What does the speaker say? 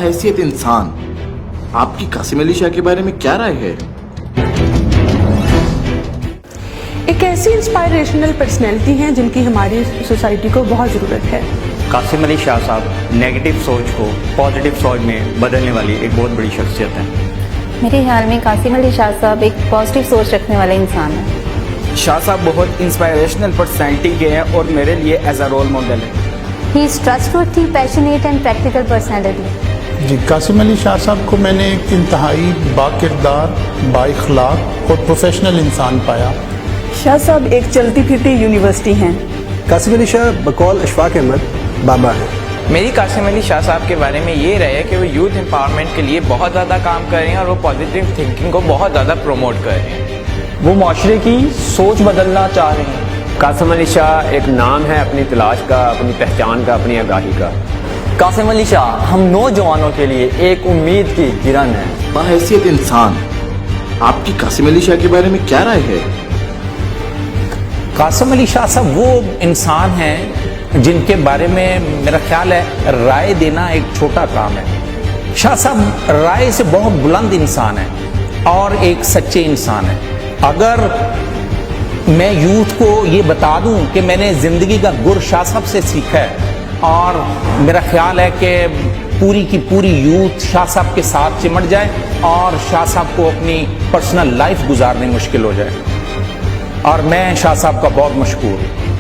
बाहैसियत इंसान आपकी कासिम अली शाह के बारे में क्या राय है? एक ऐसी इंस्पायरेशनल पर्सनैलिटी हैं जिनकी हमारी सोसाइटी को बहुत ज़रूरत है। कासिम अली शाह साहब नेगेटिव सोच को पॉजिटिव सोच में बदलने वाली एक बहुत बड़ी शख्सियत है। मेरे ख्याल में कासिम अली शाह साहब एक पॉजिटिव सोच रखने वाले इंसान हैं। शाह साहब बहुत इंस्पायरेशनल पर्सनैलिटी के हैं और मेरे लिए एज अ रोल मॉडल है। He is trustworthy, passionate and practical personality. जी, कासिम अली शाह साहब को मैंने एक इंतहाई बाकिरदार, बाइखलाक और प्रोफेशनल इंसान पाया। शाह साहब एक चलती फिरती यूनिवर्सिटी हैं। कासिम अली शाह बकौल अशफाक अहमद बाबा है। मेरी कासिम अली शाह साहब के बारे में ये राय है कि वो यूथ एम्पावरमेंट के लिए बहुत ज़्यादा काम कर रहे हैं और वो पॉजिटिव थिंकिंग को बहुत ज़्यादा प्रमोट कर रहे हैं। वो माशरे की सोच बदलना चाह रहे हैं। कासिम अली शाह एक नाम है अपनी तलाश का, अपनी पहचान का, अपनी आगाही का। कासिम अली शाह हम नौजवानों के लिए एक उम्मीद की किरण है। बाहैसियत इंसान आपकी कासिम अली शाह के बारे में क्या राय है? कासिम अली शाह साहब वो इंसान हैं जिनके बारे में मेरा ख्याल है राय देना एक छोटा काम है। शाह साहब राय से बहुत बुलंद इंसान है और एक सच्चे इंसान है। अगर मैं यूथ को ये बता दूं कि मैंने ज़िंदगी का गुर शाह साहब से सीखा है और मेरा ख्याल है कि पूरी की पूरी यूथ शाह साहब के साथ चिमट जाए और शाह साहब को अपनी पर्सनल लाइफ गुजारनी मुश्किल हो जाए। और मैं शाह साहब का बहुत मशकूर हूँ।